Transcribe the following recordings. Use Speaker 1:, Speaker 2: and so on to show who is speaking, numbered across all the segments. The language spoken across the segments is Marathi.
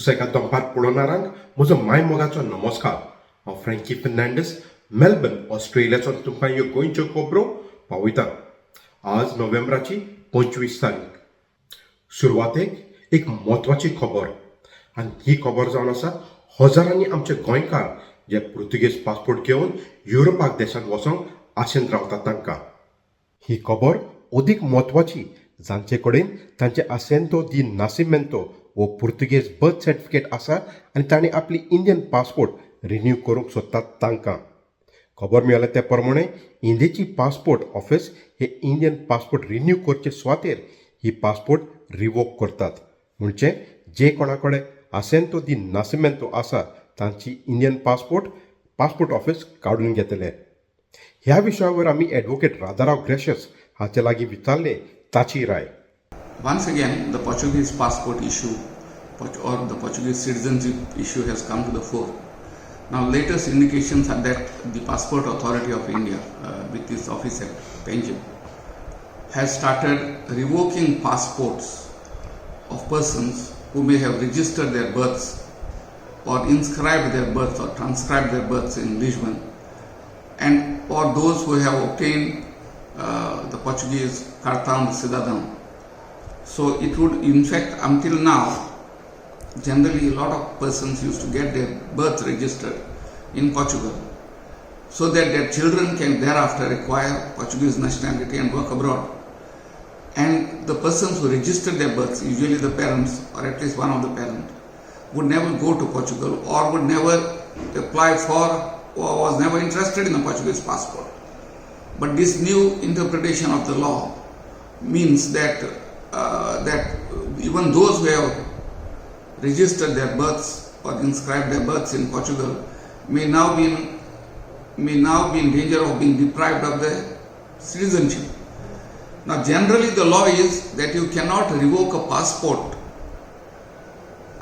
Speaker 1: SUSEGAD DANPAAR पळोवणाऱ्यांक म्हजो मायमोगाचो नमस्कार. हांव फ्रँकी फर्नांडीस मेलबर्न ऑस्ट्रेलियाच्यान तुमकां ह्यो गोंयच्यो खबरो पावयता. आज नोव्हेंबराची 25 तारीख. सुरवातेक एक म्हत्वाची खबर, आनी ही खबर जावन आसा हजारांनी आमचे गोंयकार जे पुर्तुगेज पासपोर्ट घेवन युरोपाक देशांत वचोंक आशेन रावतात तांकां. ही खबर अदीक म्हत्वाची जांचे कडेन तांचे असेंतो दी नासिमेंतो वो पुर्तुगेज बर्थ सर्टिफिकेट आसा आनी तांणी आपली इंडियन पासपोर्ट रिन्यू करूंक सोदतात तांकां. खबर मेळ्ळ्या ते प्रमाणे इंडियेची पासपोर्ट ऑफिस हे इंडियन पासपोर्ट रिन्यू करचे सुवातेर ही पासपोर्ट रिवोक करतात. म्हणजे जे कोणा कडेन असेंतो दी नासिमेंतो आसा तांची इंडियन पासपोर्ट ऑफिस काडून घेतले. ह्या विशयावर आमी एडवोकेट राधाराव ग्रेशियस हाचे लागीं विचारले ताची Rai.
Speaker 2: Once again, the Portuguese passport issue or the Portuguese citizenship issue has come to the fore. Now, latest indications are that the Passport Authority of India, with its office at Panjim, has started revoking passports of persons who may have registered their births or inscribed their births or transcribed their births in Lisbon, and or those who have obtained the Portuguese cartão de cidadão. So it would, in fact, until now, generally a lot of persons used to get their birth registered in Portugal so that their children can thereafter acquire Portuguese nationality and work abroad. And the persons who registered their births, usually the parents or at least one of the parents, would never go to Portugal or would never apply for or was never interested in a Portuguese passport. But this new interpretation of the law means that even those who have registered their births or inscribed their births in Portugal may now be in danger of being deprived of their citizenship. Now, generally the law is that you cannot revoke a passport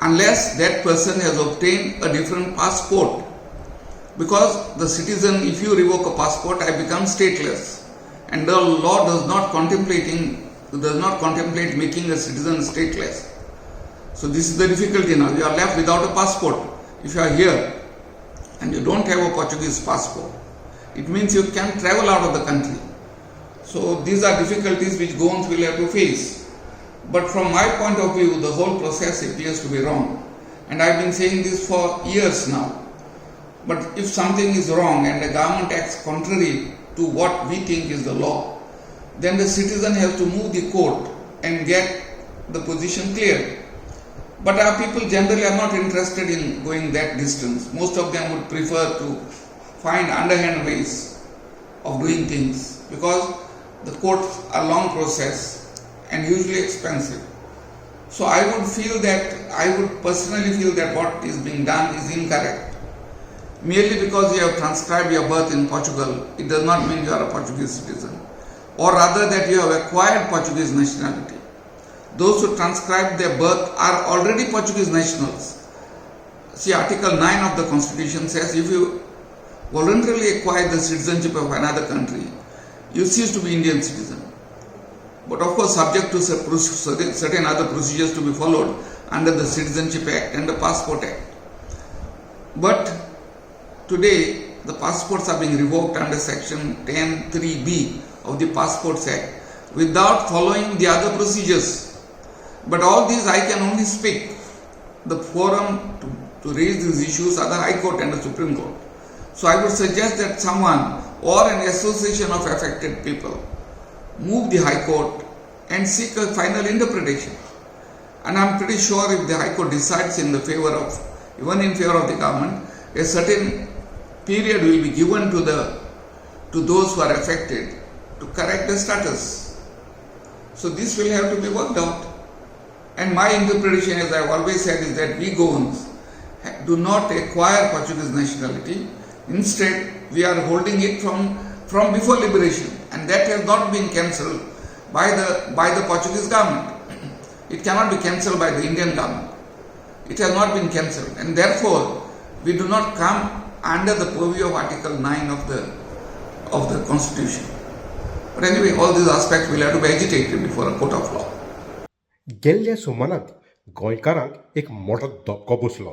Speaker 2: unless that person has obtained a different passport. Because the citizen, if you revoke a passport, I become stateless, and the law does not contemplate making a citizen stateless. So this is the difficulty now. You are left without a passport. If you are here and you don't have a Portuguese passport, it means you can't travel out of the country. So these are difficulties which Goans will have to face. But from my point of view, the whole process appears to be wrong. And I've been saying this for years now. But if something is wrong and the government acts contrary to what we think is the law, then the citizen has to move the court and get the position cleared. But our people generally are not interested in going that distance. Most of them would prefer to find underhand ways of doing things because the courts are long process and usually expensive. So I would personally feel that what is being done is incorrect. Merely because you have transcribed your birth in Portugal, it does not mean you are a Portuguese citizen. Or rather that you have acquired Portuguese nationality. Those who transcribe their birth are already Portuguese nationals. See, Article 9 of the Constitution says if you voluntarily acquire the citizenship of another country, you cease to be Indian citizen. But of course subject to certain other procedures to be followed under the Citizenship Act and the Passport Act. But today the passports are being revoked under section 10(3)(b) of the Passports Act without following the other procedures. But all these I can only speak. The forum to raise these issues are the High Court and the Supreme Court. So I would suggest that someone or an association of affected people move the High Court and seek a final interpretation. And I'm pretty sure if the High Court decides in favor of the government, a certain period will be given to those who are affected to correct the status. So this will have to be worked out. And my interpretation, as I've always said, is that we Goans do not acquire Portuguese nationality. Instead, we are holding it from before liberation, and that has not been cancelled by the Portuguese government. It cannot be cancelled by the Indian government. It has not been cancelled, and therefore we do not come under the purview of Article 9 of the Constitution. But anyway, all these aspects will have to be agitated before a court of law.
Speaker 1: गेल्ल्या सुमारांत गोंयकारांक एक मोठो धक्को बसलो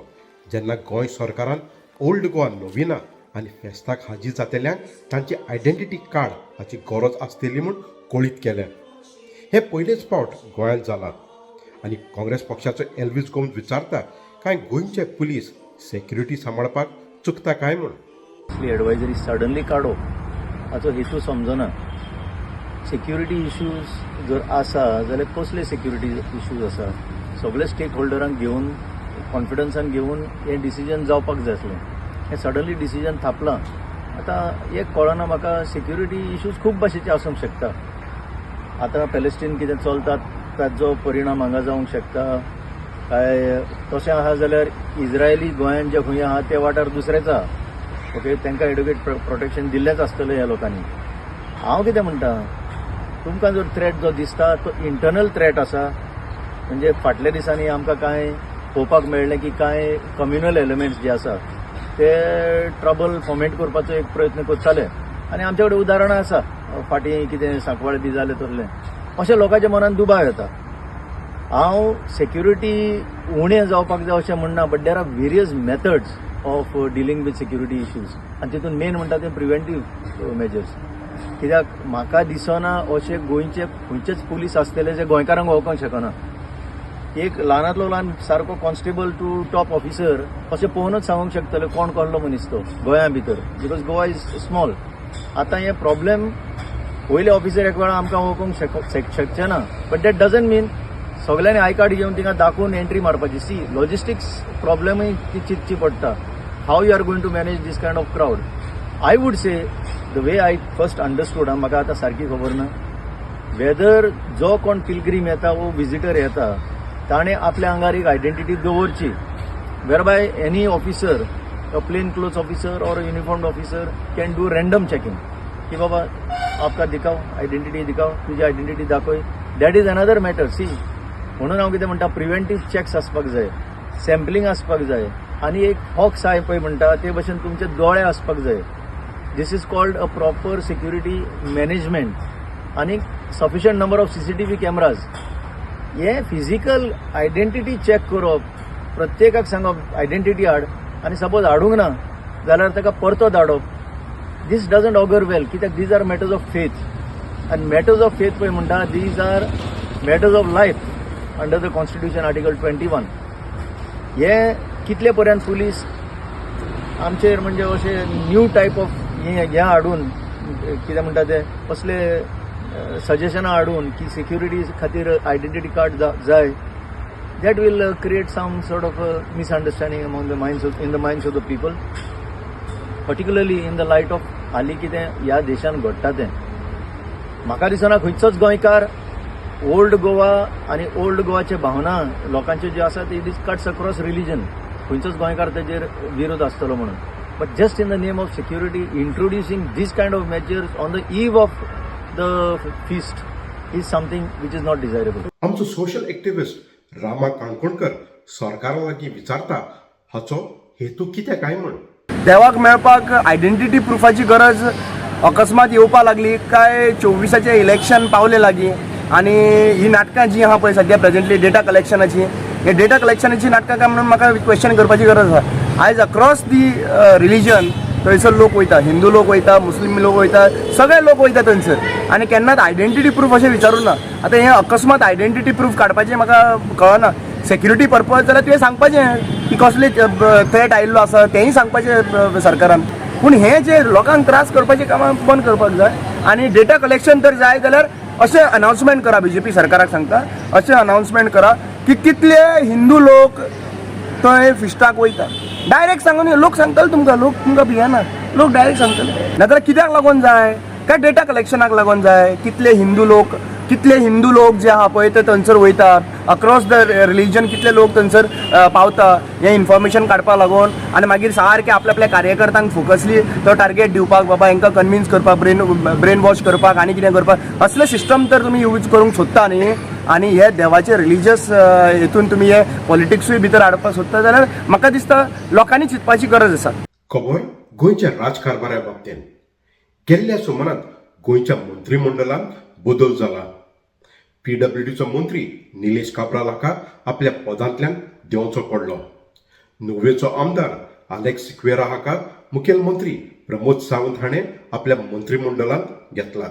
Speaker 1: जेन्ना गोंय सरकारान ओल्ड गोवा नोवेना आनी फेस्ताक हाजीर जातल्यांक तांची आयडेंटिटी कार्ड हाची गरज आसतली म्हूण कळीत केलें. हे पयलेच फावट गोंयांत जालां आनी काँग्रेस पक्षाचो एल्विस गोम्स विचारता काय गोंयचे पुलीस सेक्युरिटी सांबाळपाक चुकता काय म्हूण.
Speaker 3: असली एडवायजरी सडनली काडप हाचो हेतू समजना. सेक्युरिटी इश्यूज जर आसा जाल्यार कसले सेक्युरिटी इश्यूज आसा सगळे स्टेक होल्डरांक घेवन कॉन्फिडन्सान घेवन हें डिसिजन जावपाक जाय आसलें. हें सडनली डिसिजन थापलां. आतां एक कळना म्हाका सेक्युरिटी इश्यूज खूब भाशेचे आसूंक शकता. आतां पॅलेस्टीन कितें चलतात ताचो परिणाम हांगा जावंक शकता काय तशें आहा जाल्यार इज्रायली गोंयांत जे खंय आहा ते वाठार दुसरेच आहा. ओके, तांकां एडुकेट प्रोटेक्शन दिल्लेंच आसतलें ह्या लोकांनी. हांव कितें म्हणटा, तुमकां जर थ्रेट जो दिसता तो इंटरनल थ्रेट आसा म्हणजे फाटल्या दिसांनी आमकां कांय पळोवपाक मेळ्ळें की कांय कम्युनल एलिमेंट्स जे आसा ते ट्रबल फॉमेट करपाचो एक प्रयत्न करताले आनी आमचे कडेन उदाहरणां आसा. फाटीं कितें सांकवाळ बी जालें तसलें अशें लोकांच्या मनान दुबाव येता. हांव सेक्युरिटी उणें जावपाक जाय अशें म्हणना, but there are various methods of dealing with security issues आनी तितून मेन म्हणटा ते प्रिव्हेंटीव मेजर्स. कित्याक म्हाका दिसना अशे गोंयचे खंयचेच पुलीस आसतले जे गोंयकारांक वळखूंक शकना. एक ल्हानांतलो ल्हान सारको कॉन्स्टेबल टू टॉप ऑफिसर अशें पळोवनूच सांगूंक शकतले कोण कसलो मनीस तो गोंया भितर, बिकॉज गोवा इज स्मॉल. आतां हे प्रॉब्लेम पयले ऑफिसर एक वेळा आमकां वळखूंक शकचे ना, बट दॅट डजंट मीन सगळ्यांनी आय कार्ड घेवन तिका दाखोवन एंट्री मारपाची. सी लॉजिस्टिक्स प्रॉब्लेमूय ती चिंतची पडटा. How you are going to manage this kind of crowd. I would say the way I first understood, म्हाका आतां सारकी खबर ना, वेदर जो कोण पिलग्रीम येता वो विजिटर येता ताणें आपल्या आंगार एक आयडेंटिटी दवरची, whereby any officer, a plain cloth officer or uniformed officer can do random checking की बाबा आपका दिखाव आयडेंटिटी दिखाव, तुजी आयडेंटिटी दाखय. That is another matter. See म्हणून हांव कितें म्हणटा, प्रिव्हेंटीव चॅक्स आसपाक जाय, सॅम्पलिंग आसपाक जाय आनी एक हॉक्स आय पळय म्हणटा ते भशेन तुमचे दोळे आसपाक जाय. This is called a proper security management आनी sufficient number of CCTV cameras. हे फिजिकल आयडेंटिटी चॅक करप, प्रत्येकाक सांगप आयडेंटिटी हाड आनी सपोज हाडूंक ना जाल्यार ताका परतो धाडप. दीस डजंट ऑगर वेल, कित्याक these are matters of faith आनी मॅटर्स ऑफ फेथ पळय म्हणटा these are matters of life under the constitution article 21. हे कितले पर्यंत पुलीस आमचेर म्हणजे अशे न्यू टायप ऑफ हे हाडून कितें म्हणटा ते कसले सजेशनां हाडून की सेक्युरिटी खातीर आयडेंटिटी कार्ड जाय, that will create some sort of misunderstanding among the minds of the people, particularly in the light of हालीं कितें ह्या देशान घडटा तें. म्हाका दिसना खंयचोच गोंयकार ओल्ड गोवा आनी ओल्ड गोवाचे भावना लोकांचे जे आसा ते दीस कट्स अक्रॉस रिलिजन, खंयचोच गोंयकार तेजेर विरोध आसतलो म्हणून. But just in the name of security introducing this kind of measures on the eve of the feast is something which is not desirable.
Speaker 1: आमचो सोशल एक्टिविस्ट रामा काणकोणकर सरकारा लागीं विचारता हाचो हेतू कितें काय म्हूण.
Speaker 4: देवाक मेळपाक आयडेंटिटी प्रुफाची गरज अकस्मात येवपा लागली काय 24 इलेक्शन पावले लागीं आनी ही नाटकां जी आहा पळय सद्या प्रेझेंटली डेटा कलेक्शनाची, हे डेटा कलेक्शनाची नाटकां काय म्हणून म्हाका क्वेश्चन करपाची गरज आसा. आयज अक्रॉस दी रिलिजन थंयसर लोक वयता, हिंदू लोक वयता, मुस्लीम लोक वयता, सगळे लोक वयता थंयसर आनी केन्नाच आयडेंटिटी प्रूफ अशें विचारूं ना. आतां हें अकस्मात आयडेंटिटी प्रूफ काडपाचें म्हाका कळना. सेक्युरिटी पर्पज जाल्यार तुवें सांगपाचें की कसले थ्रेट आयिल्लो आसा तेंय सांगपाचें सरकारान. पूण हें जे लोकांक त्रास करपाचें कामां बंद करपाक जाय आनी डेटा कलेक्शन तर जाय जाल्यार अशें अनाउन्समेंट करा. BJP सरकाराक सांगता अशें अनाउन्समेंट करा की कितले हिंदू लोक थंय फिस्टाक वयता. डायरेक्ट सांगून लोक सांगतले तुमकां भियेना, लोक डायरेक्ट सांगतले. नाजाल्यार कित्याक लागून जाय काय डेटा कलेक्शनाक लागून जाय. कितले हिंदू लोक जे आहा पळय ते थंयसर वयता, अक्रॉस द रिलिजन कितले लोक थंयसर पावता हें इन्फॉर्मेशन काडपाक लागून आनी मागीर सारके आपल्या कार्यकर्त्यांक फोकसली तो टार्गेट दिवपाक, बाबा हांकां कन्विन्स करपाक, ब्रेन वॉश करपाक आनी कितें करपाक, असले सिस्टम तर तुमी यूज करूंक सोदता न्ही आनी हे देवाचे रिलिजियस हितून तुमी हे पॉलिटिक्सूय भितर हाडपाक सोदता जाल्यार म्हाका दिसता लोकांनी चिंतपाची गरज आसा.
Speaker 1: खबर गोंयच्या राजकारभारा बाबतींत गेल्ल्या सुमारांत गोंयच्या मंत्रिमंडळांत बदल जाला. PWDचो मंत्री निलेश काब्राल हाका आपल्या पदांतल्यान देंवचो पडलो. नुवेचो आमदार अलेक्स सिक्वेरा हाका मुखेलमंत्री प्रमोद सावंत हाणें आपल्या मंत्रिमंडळांत घेतला.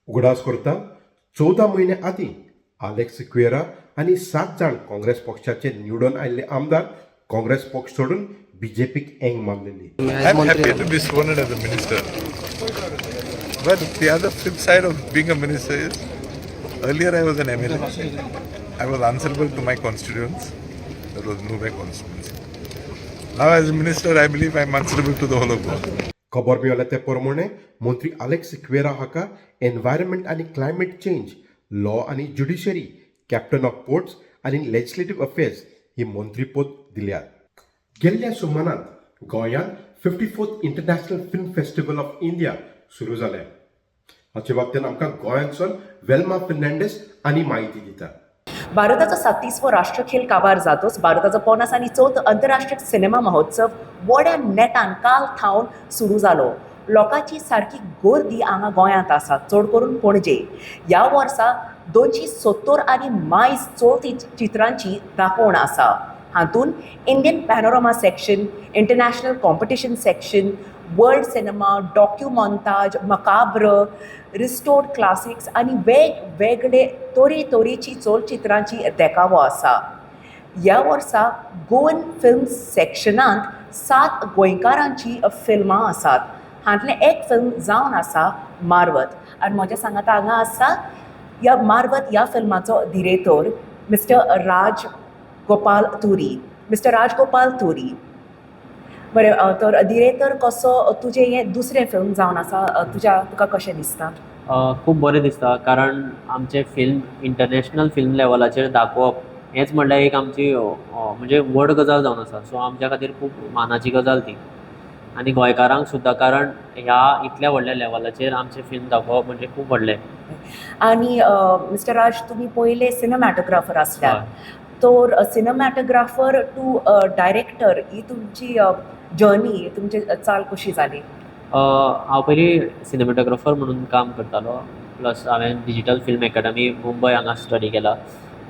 Speaker 1: उगडास करता 14 म्हयने आदीं अलेक्स सिक्वेरा आनी 7 जाण काँग्रेस पक्षाचे निवडून आयिल्ले आमदार काँग्रेस पक्ष सोडून बीजेपीक एंग मारलेली.
Speaker 5: I'm happy to be sworn in as a minister. But the other flip side of being a minister is, earlier I was an MLA. I was answerable to my constituents. That was Nuvem constituency. Now as a minister, I believe I'm answerable to the whole of Goa.
Speaker 1: खबर मेळ्ळ्या ते प्रमाणे मंत्री अलेक्स सिक्वेरा हाका एनवायरमेंट आनी क्लायमेट चेंज, लॉ आनी ज्युडिशरी, कॅप्टन ऑफ पोर्ट्स आनी लेजिस्लेटिव्ह अफेर्स ही मंत्रीपद दिल्यात. गेल्ल्या सुमारांत गोंयांत 54th international film festival of India सुरू जालें. हाचे बाबतींत आमकां गोंयांतसून वेल्मा फेर्नांडीस आनी माहिती दिता.
Speaker 6: भारताचा 37वो राष्ट्रीय खेल काबार जातोच भारताचो 54 आंतरराष्ट्रीय सिनेमा महोत्सव व्हड्या नेटान काल थावन सुरू जालो. लोकांची सारकी गर्दी हांगा गोंयांत आसा, चड करून पणजे. ह्या वर्सा 270 आनी मायज चित्रांची दाखोवण आसा. हातूंत Indian panorama section, international competition section, world cinema, documontage, macabre, restored classics आनी वेगवेगळे तरेची चलचित्रांची देखावो आसा. ह्या वर्सा गोवन फिल्म सेक्शनांत 7 गोंयकारांची फिल्मां आसात. हातले एक फिल्म जावन आसा मारवत. आनी म्हज्या सांगात हांगा आसा ह्या मारवत ह्या फिल्माचो डिरेक्टर मिस्टर राजगोपाल तुरी. बरें, तर डिरेक्टर कसो तुजें हें दुसरें फिल्म जावन आसा, तुका कशें दिसता?
Speaker 7: खूब बरें दिसता, कारण आमचें फिल्म इंटरनॅशनल फिल्म लेवलाचेर दाखोवप हेंच म्हणल्यार एक आमची म्हणजे व्हड गजाल जावन आसा. सो आमच्या खातीर खूब मानाची गजाल ती, आनी गोंयकारांक सुद्दां, कारण ह्या इतल्या व्हडल्या लेवलाचेर आमचें फिल्म दाखोवप म्हणजे खूब व्हडलें.
Speaker 6: आनी मिस्टर राज, तुमी पयले सिनेमॅटोग्राफर आसल्यात, तर सिनेमॅटोग्राफर टू डायरेक्टर ही तुमची जर्नी, तुमची चाल कशी जाली?
Speaker 7: हांव पयलीं सिनेमॅटोग्राफर म्हणून काम करतालो, प्लस हांवें डिजिटल फिल्म अकॅडमी मुंबय हांगा स्टडी केला.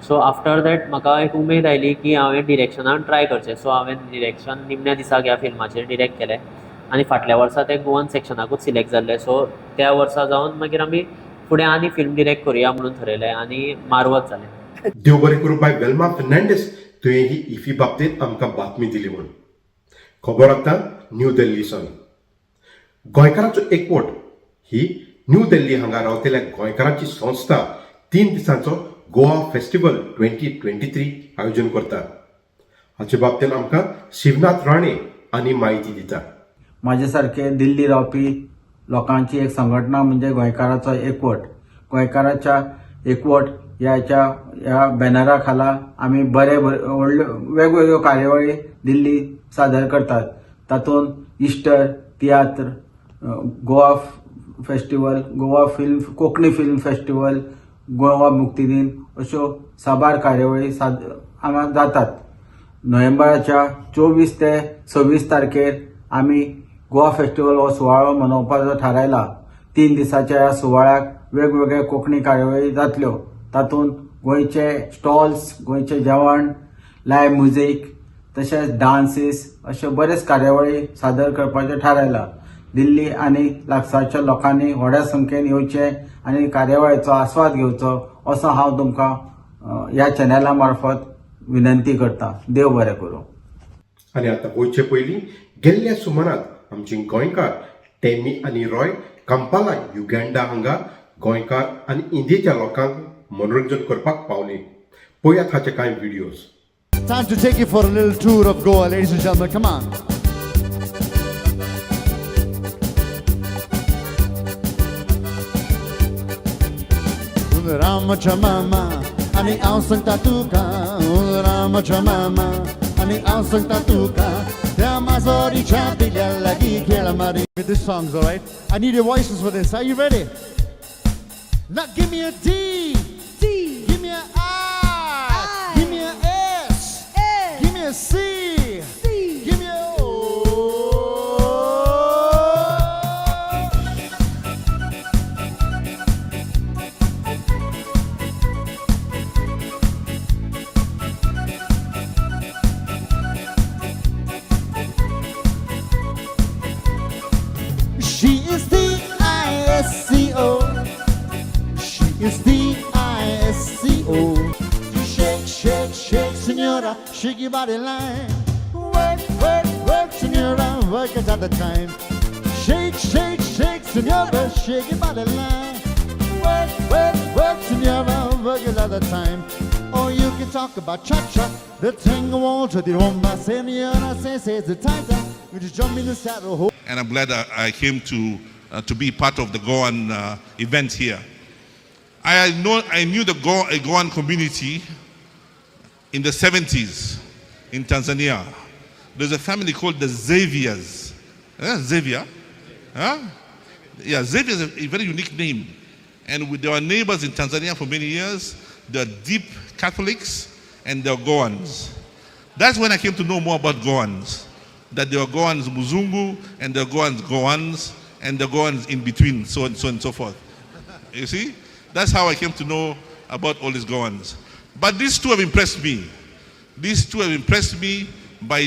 Speaker 7: सो आफ्टर दॅट म्हाका एक उमेद आयली की हांवें डिरेक्शनान ट्राय करचें. सो हांवें डिरेक्शन निमण्या दिसाक ह्या फिल्माचेर डिरेक्ट केलें आनी फाटल्या वर्सा तें गोवन सेक्शनाकूच सिलेक्ट जाल्लें. सो त्या वर्सा जावन मागीर आमी फुडें आनी फिल्म डिरेक्ट करुया म्हणून थरयलें आनी मारवत जालें.
Speaker 1: देव बरें करूं बाय वेल्मा फेर्नांडीस, तुवें ही इफी बाबतींत आमकां बातमी दिली म्हूण. खबर आतां न्यू दिल्लीसून. गोंयकारांचो एकवट ही न्यू दिल्ली हांगा रावतल्या गोंयकारांची संस्था 3 दिसांचो गोवा फेस्टिवल 2023 आयोजन करता. हाचे बाबतींत आमकां शिवनाथ राणे आनी माहिती दिता.
Speaker 8: माझे सारखे दिल्ली रावपी लोकांची एक संघटना म्हणजे गोंयकारांचो एकवट. गोंयकारांच्या एकवट ह्या बॅनरा खाला आमी बरे वेगवेगळ्यो कार्यावळी दिल्ली सादर करतात. तातूंत Easter, Tiatr, Goa festival, Goa film, Konkani film festival, Goa मुक्ती दिन अश्यो साबार कार्यावळी हांगा जातात. नोव्हेंबराच्या 24 ते 26 तारखेर आमी गोवा फेस्टिवल हो सुवाळो मनोवपाचो थारायला. 3 दिसाच्या ह्या सुवाळ्याक वेगवेगळे कोंकणी कार्यावळी जातल्यो. तातूंत गोंयचे स्टॉल्स, गोंयचें जेवण, लायव्ह म्युझीक तशेंच डान्सीस अशे बरेच कार्यावळी सादर करपाचें थारायला. दिल्ली आनी लागसारच्या लोकांनी व्हड्या संख्येन येवचें आनी कार्यावळीचो आस्वाद घेवचो असो हांव तुमकां ह्या चॅनला मार्फत विनंती करता. देव बरें करूं.
Speaker 1: आनी आतां वयचे पयलीं गेल्ल्या सुमारांत आमची गोंयकार टेमी आनी रॉय कांपाला युगांडा हांगा गोंयकार आनी इंडियेच्या लोकांक मनोरंजन करपाक पावली. पळयात हाचे कांय videos.
Speaker 9: Time to take you for a little tour of Goa, ladies and gentlemen. Come on. Rama Chamama, ani ao santa tuka. Rama Chamama, ani ao santa tuka. Te amazori chapilya lagi khela mari. With this songs, all right? I need your voices for this. Are you ready? Now give me a D. Give me a I. Give me a S. Give me a C. Give me a O. señora, shake your body line. Work, work, work, señora, work is all the time. Shake, shake, shake, señora, shake your body line. Work, work, work, señora, work is all the time. Or you can talk about cha-cha, the tango waltz, the rumba, señora, say the tighter. You just jump in the saddle.
Speaker 5: And I'm glad I came to be part of the Goan event here. I knew the Goan community in the 70s in Tanzania. There's a family called the Xaviers. Xavier? Huh? Yeah, Xavier is a very unique name. And they were neighbors in Tanzania for many years. They're deep Catholics and they're Goans. That's when I came to know more about Goans. That there were Goans Muzungu and there were Goans and the Goans in between, so and so forth. You see? That's how I came to know about all these Goans. But these two have impressed me. These two have impressed me by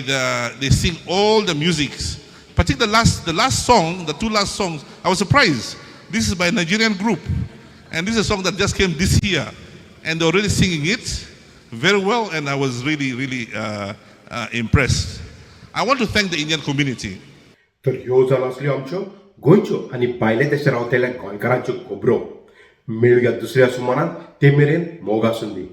Speaker 5: they sing all the musics. Particularly the last song, the two last songs, I was surprised. This is by a Nigerian group. And this is a song that just came this year. And they're already singing it very well, and I was really, really impressed. I want to thank the Indian community.
Speaker 1: तर ह्यो जालो आसल्यो आमच्यो गोंयच्यो आनी भायले देशांत रावतल्या गोंयकारांच्यो खबरो. मेळया दुसऱ्या सुमारान ते मेरेन मोग आसूंदी.